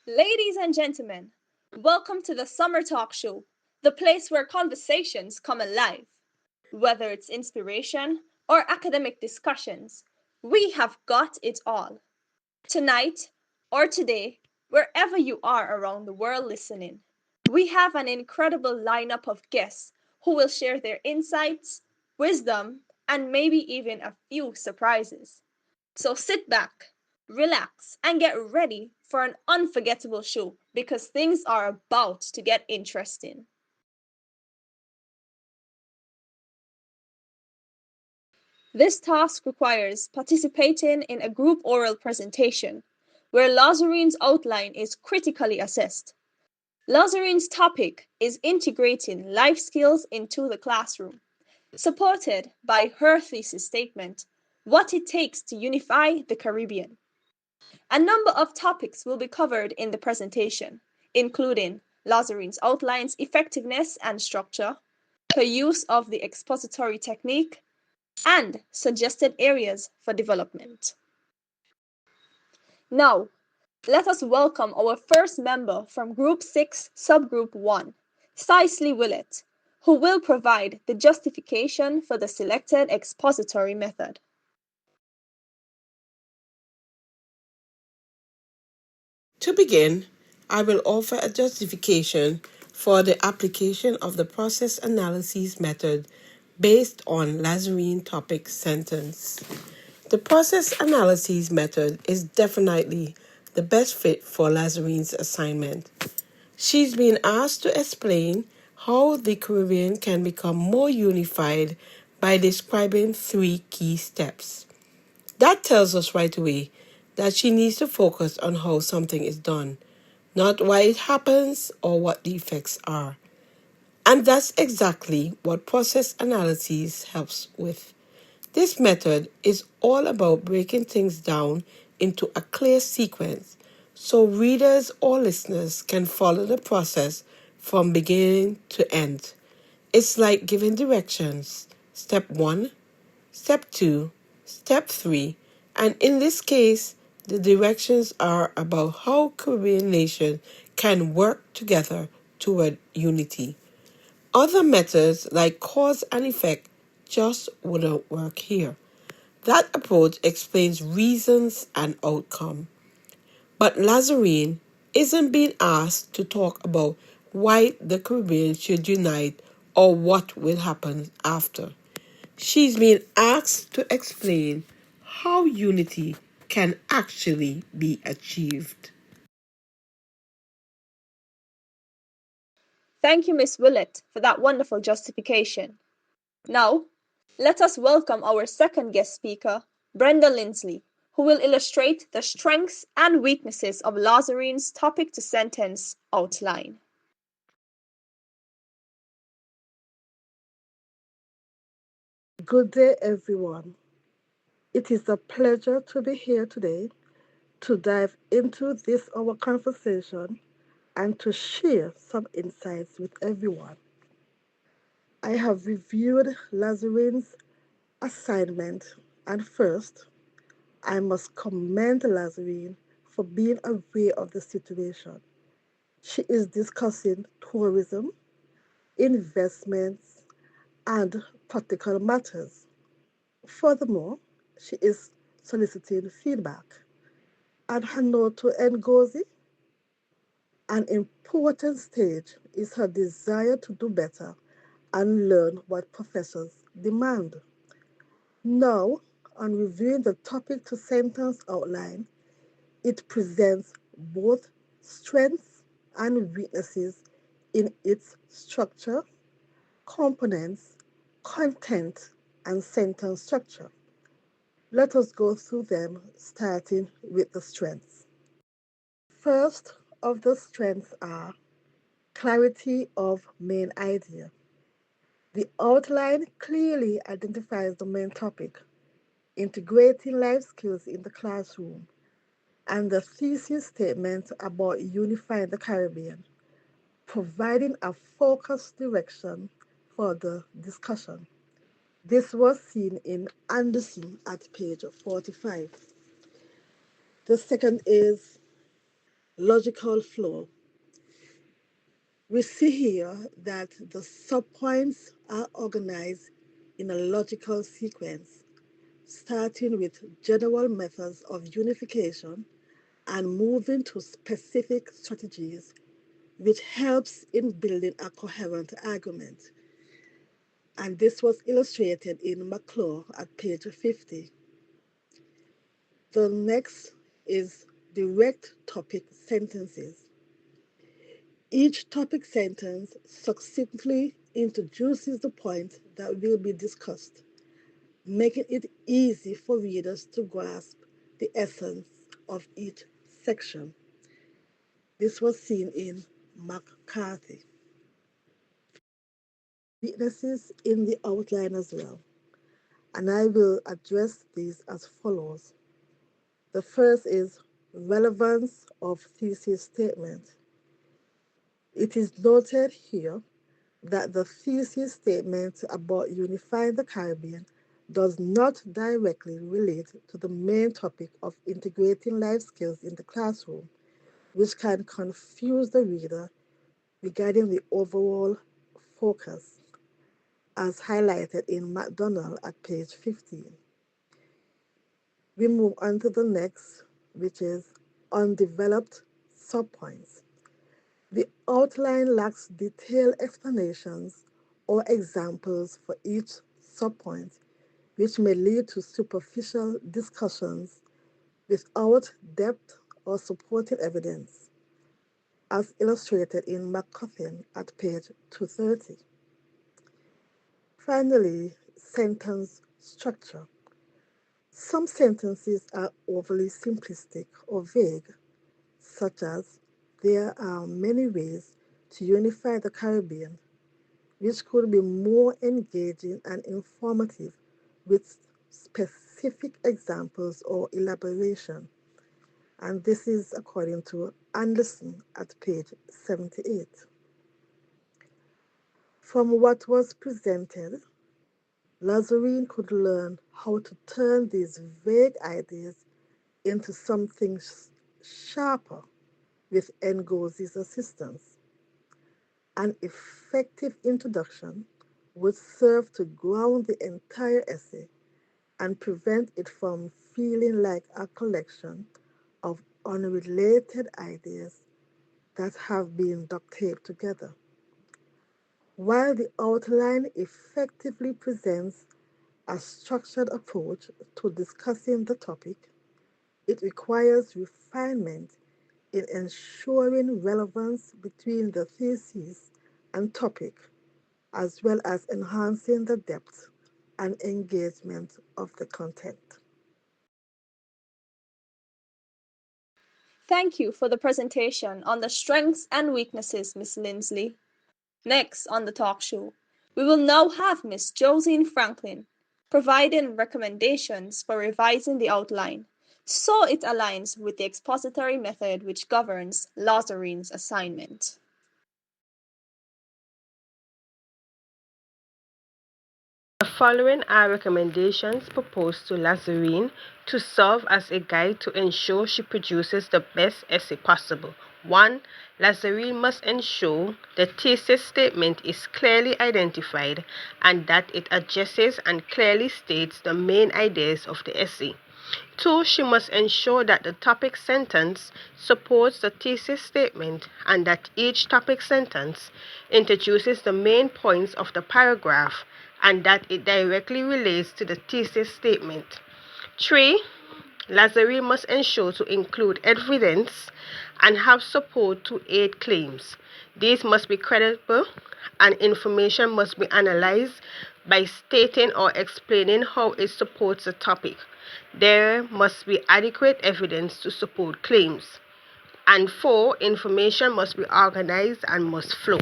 Ladies and gentlemen, welcome to the Summer Talk Show, the place where conversations come alive. Whether it's inspiration or academic discussions, we have got it all. Tonight or today, wherever you are around the world listening, we have an incredible lineup of guests who will share their insights, wisdom, and maybe even a few surprises. So sit back, relax, and get ready for an unforgettable show because things are about to get interesting. This task requires participating in a group oral presentation where Lazarine's outline is critically assessed. Lazarine's topic is integrating life skills into the classroom, supported by her thesis statement, What It Takes to Unify the Caribbean. A number of topics will be covered in the presentation, including Lazarine's outlines, effectiveness and structure, her use of the expository technique, and suggested areas for development. Now, let us welcome our first member from Group 6, Subgroup 1, Cicely Willett, who will provide the justification for the selected expository method. To begin, I will offer a justification for the application of the process analysis method based on Lazarine topic sentence. The process analysis method is definitely the best fit for Lazarine's assignment. She's been asked to explain how the Caribbean can become more unified by describing 3 key steps. That tells us right away that she needs to focus on how something is done, not why it happens or what the effects are. And that's exactly what process analysis helps with. This method is all about breaking things down into a clear sequence so readers or listeners can follow the process from beginning to end. It's like giving directions. Step 1, Step 2, Step 3, and in this case, the directions are about how Caribbean nations can work together toward unity. Other methods like cause and effect just wouldn't work here. That approach explains reasons and outcome. But Lazarine isn't being asked to talk about why the Caribbean should unite or what will happen after. She's being asked to explain how unity can actually be achieved. Thank you, Miss Willett, for that wonderful justification. Now, let us welcome our second guest speaker, Brenda Lindsley, who will illustrate the strengths and weaknesses of Lazarine's topic to sentence outline. Good day, everyone. It is a pleasure to be here today to dive into this our conversation and to share some insights with everyone. I have reviewed Lazarine's assignment, and first, I must commend Lazarine for being aware of the situation. She is discussing tourism, investments, and practical matters. Furthermore, she is soliciting feedback. And her note to Ngozi, an important stage is her desire to do better and learn what professors demand. Now, on reviewing the topic to sentence outline, it presents both strengths and weaknesses in its structure, components, content, and sentence structure. Let us go through them starting with the strengths. First of the strengths are clarity of main idea. The outline clearly identifies the main topic, integrating life skills in the classroom, and the thesis statement about unifying the Caribbean, providing a focused direction for the discussion. This was seen in Anderson at page 45. The second is logical flow. We see here that the subpoints are organized in a logical sequence, starting with general methods of unification and moving to specific strategies, which helps in building a coherent argument. And this was illustrated in McClure at page 50. The next is direct topic sentences. Each topic sentence succinctly introduces the point that will be discussed, making it easy for readers to grasp the essence of each section. This was seen in McCarthy. Weaknesses in the outline as well, and I will address these as follows. The first is relevance of thesis statement. It is noted here that the thesis statement about unifying the Caribbean does not directly relate to the main topic of integrating life skills in the classroom, which can confuse the reader regarding the overall focus, as highlighted in McDonald at page 15. We move on to the next, which is undeveloped subpoints. The outline lacks detailed explanations or examples for each subpoint, which may lead to superficial discussions without depth or supporting evidence, as illustrated in McCuffin at page 230. Finally, sentence structure. Some sentences are overly simplistic or vague, such as there are many ways to unify the Caribbean, which could be more engaging and informative with specific examples or elaboration. And this is according to Anderson at page 78. From what was presented, Lazarine could learn how to turn these vague ideas into something sharper with Ngosi's assistance. An effective introduction would serve to ground the entire essay and prevent it from feeling like a collection of unrelated ideas that have been duct taped together. While the outline effectively presents a structured approach to discussing the topic, it requires refinement in ensuring relevance between the thesis and topic, as well as enhancing the depth and engagement of the content. Thank you for the presentation on the strengths and weaknesses, Miss Lindsley. Next on the talk show, we will now have Miss Josine Franklin providing recommendations for revising the outline so it aligns with the expository method which governs Lazarine's assignment. The following are recommendations proposed to Lazarine to serve as a guide to ensure she produces the best essay possible. 1. Lazarine must ensure the thesis statement is clearly identified and that it addresses and clearly states the main ideas of the essay. 2. She must ensure that the topic sentence supports the thesis statement and that each topic sentence introduces the main points of the paragraph and that it directly relates to the thesis statement. 3. Lazarine must ensure to include evidence and have support to aid claims. These must be credible and information must be analyzed by stating or explaining how it supports the topic. There must be adequate evidence to support claims. And 4, information must be organized and must flow.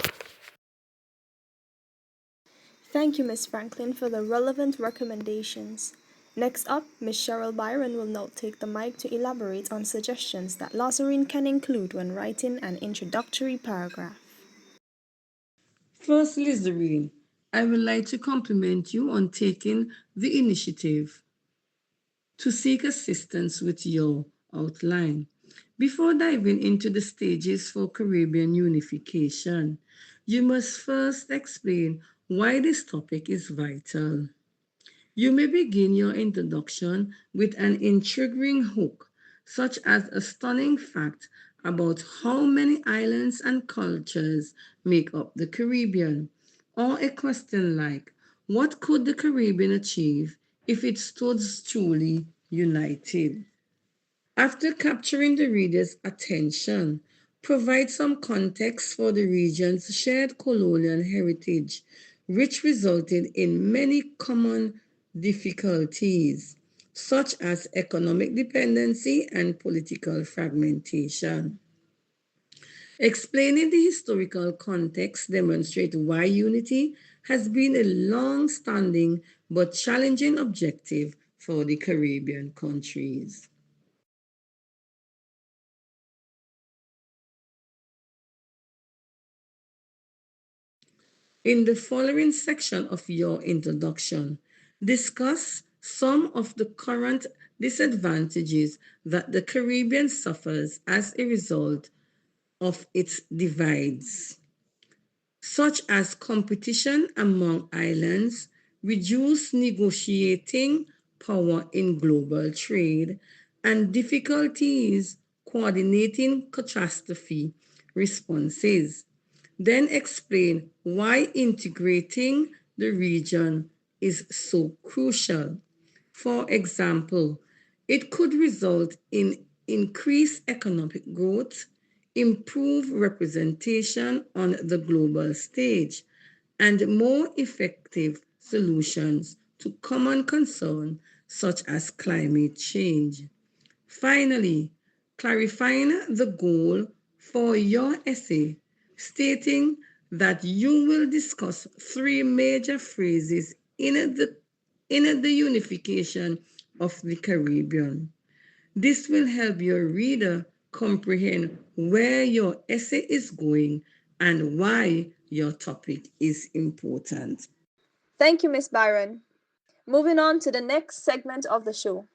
Thank you, Ms. Franklin, for the relevant recommendations. Next up, Ms. Cheryl Byron will now take the mic to elaborate on suggestions that Lazarine can include when writing an introductory paragraph. First, Lizarine, I would like to compliment you on taking the initiative to seek assistance with your outline. Before diving into the stages for Caribbean unification, you must first explain why this topic is vital. You may begin your introduction with an intriguing hook, such as a stunning fact about how many islands and cultures make up the Caribbean, or a question like, what could the Caribbean achieve if it stood truly united? After capturing the reader's attention, provide some context for the region's shared colonial heritage, which resulted in many common difficulties, such as economic dependency and political fragmentation. Explaining the historical context demonstrates why unity has been a long-standing but challenging objective for the Caribbean countries. In the following section of your introduction, discuss some of the current disadvantages that the Caribbean suffers as a result of its divides, such as competition among islands, reduced negotiating power in global trade, and difficulties coordinating catastrophe responses. Then explain why integrating the region is so crucial. For example, it could result in increased economic growth, improved representation on the global stage, and more effective solutions to common concerns such as climate change. Finally, clarifying the goal for your essay, stating that you will discuss three major phrases in the unification of the Caribbean. This will help your reader comprehend where your essay is going and why your topic is important. Thank you, Miss Byron. Moving on to the next segment of the show.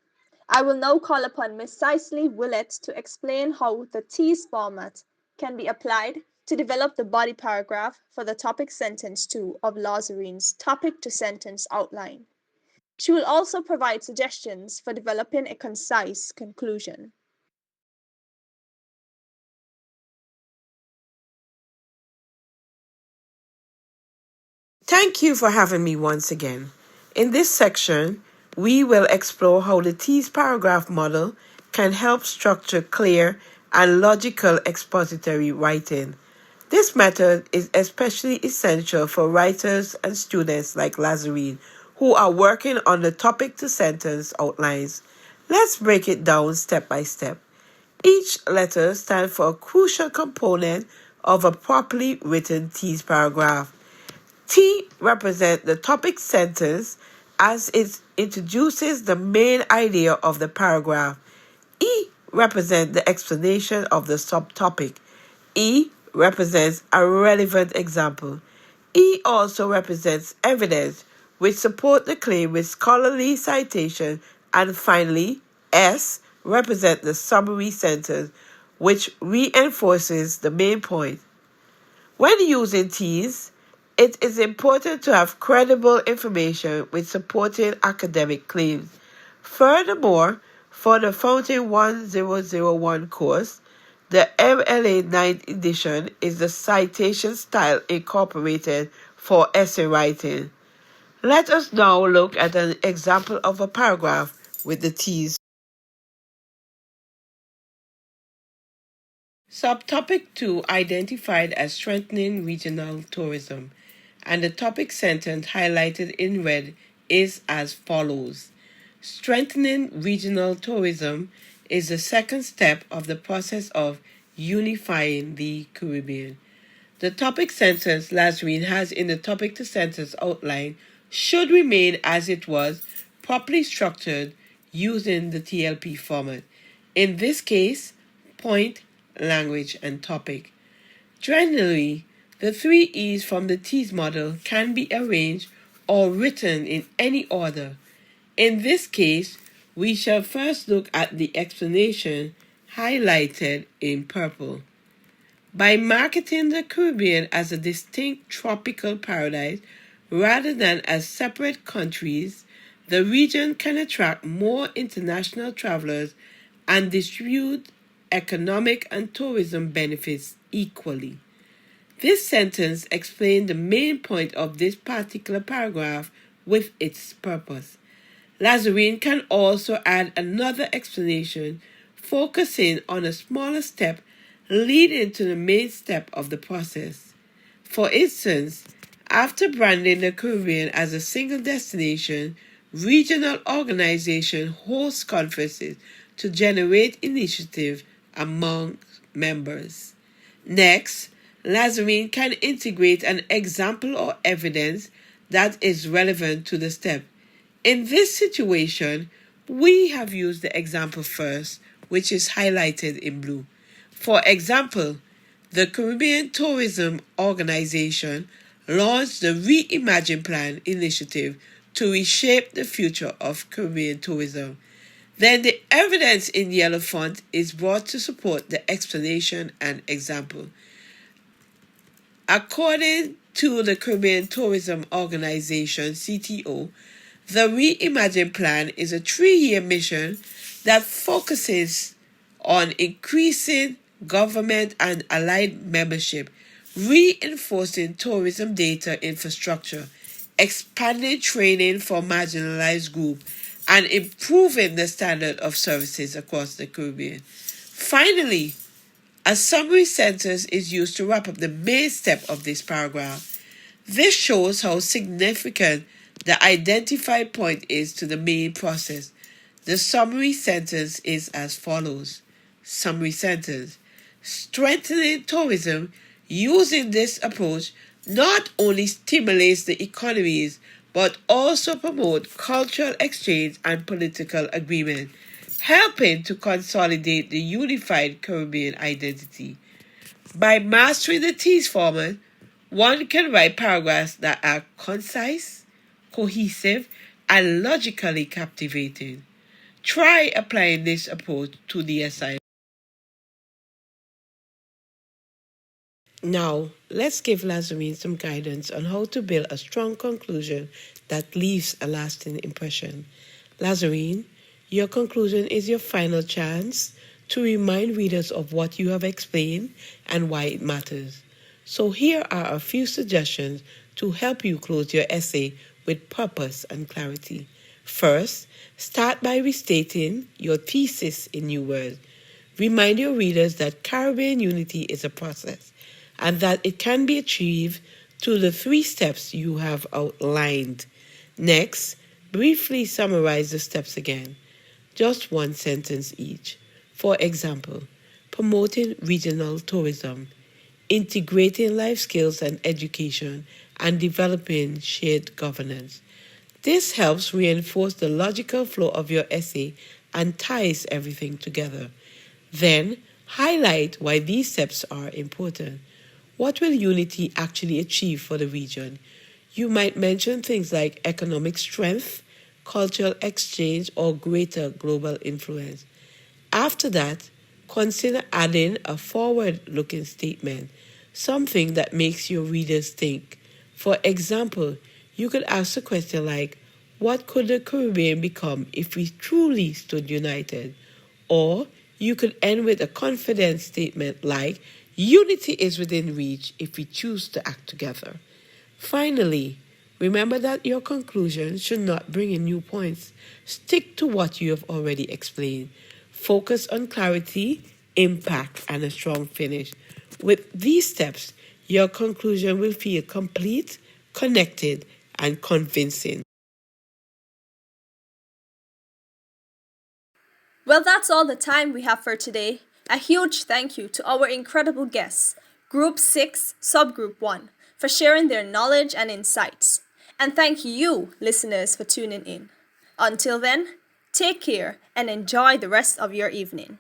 I will now call upon Miss Cicely Willett to explain how the tease format can be applied to develop the body paragraph for the topic sentence 2 of Lazarine's topic to sentence outline. She will also provide suggestions for developing a concise conclusion. Thank you for having me once again. In this section, we will explore how the tease paragraph model can help structure clear and logical expository writing. This method is especially essential for writers and students like Lazarine who are working on the topic to sentence outlines. Let's break it down step by step. Each letter stands for a crucial component of a properly written tease paragraph. T represents the topic sentence as it introduces the main idea of the paragraph. E represents the explanation of the subtopic. E represents a relevant example. E also represents evidence which support the claim with scholarly citation. And finally, S represents the summary sentence which reinforces the main point. When using T's, it is important to have credible information with supporting academic claims. Furthermore, for the FOUN1001 course, the MLA 9th edition is the citation style incorporated for essay writing. Let us now look at an example of a paragraph with the T's. Subtopic 2 identified as strengthening regional tourism, and the topic sentence highlighted in red is as follows. Strengthening regional tourism is the second step of the process of unifying the Caribbean. The topic sentence Lazarine has in the topic to sentence outline should remain as it was, properly structured using the TLP format. In this case, point, language, and topic. Generally, the three E's from the tease model can be arranged or written in any order. In this case, we shall first look at the explanation highlighted in purple. By marketing the Caribbean as a distinct tropical paradise rather than as separate countries, the region can attract more international travelers and distribute economic and tourism benefits equally. This sentence explains the main point of this particular paragraph with its purpose. Lazarine can also add another explanation focusing on a smaller step leading to the main step of the process. For instance, after branding the Caribbean as a single destination, regional organizations host conferences to generate initiative among members. Next, Lazarine can integrate an example or evidence that is relevant to the step. In this situation, we have used the example first, which is highlighted in blue. For example, the Caribbean Tourism Organization launched the Reimagine Plan initiative to reshape the future of Caribbean tourism. Then the evidence in yellow font is brought to support the explanation and example. According to the Caribbean Tourism Organization, CTO, the Reimagine Plan is a 3-year mission that focuses on increasing government and allied membership, reinforcing tourism data infrastructure, expanding training for marginalized groups, and improving the standard of services across the Caribbean. Finally, a summary sentence is used to wrap up the main step of this paragraph. This shows how significant the identified point is to the main process. The summary sentence is as follows. Summary sentence. Strengthening tourism using this approach not only stimulates the economies but also promotes cultural exchange and political agreement, helping to consolidate the unified Caribbean identity. By mastering the TEASE format, one can write paragraphs that are concise, cohesive, and logically captivating. Try applying this approach to the assignment. Now, let's give Lazarine some guidance on how to build a strong conclusion that leaves a lasting impression. Lazarine, your conclusion is your final chance to remind readers of what you have explained and why it matters. So here are a few suggestions to help you close your essay with purpose and clarity. First, start by restating your thesis in new words. Remind your readers that Caribbean unity is a process and that it can be achieved through the 3 steps you have outlined. Next, briefly summarize the steps again, just 1 sentence each. For example, promoting regional tourism, integrating life skills and education, and developing shared governance. This helps reinforce the logical flow of your essay and ties everything together. Then, highlight why these steps are important. What will unity actually achieve for the region? You might mention things like economic strength, cultural exchange, or greater global influence. After that, consider adding a forward-looking statement, something that makes your readers think. For example, you could ask a question like, what could the Caribbean become if we truly stood united? Or you could end with a confident statement like, unity is within reach if we choose to act together. Finally, remember that your conclusion should not bring in new points. Stick to what you have already explained. Focus on clarity, impact, and a strong finish. With these steps, your conclusion will feel complete, connected, and convincing. Well, that's all the time we have for today. A huge thank you to our incredible guests, Group 6, Subgroup 1, for sharing their knowledge and insights. And thank you, listeners, for tuning in. Until then, take care and enjoy the rest of your evening.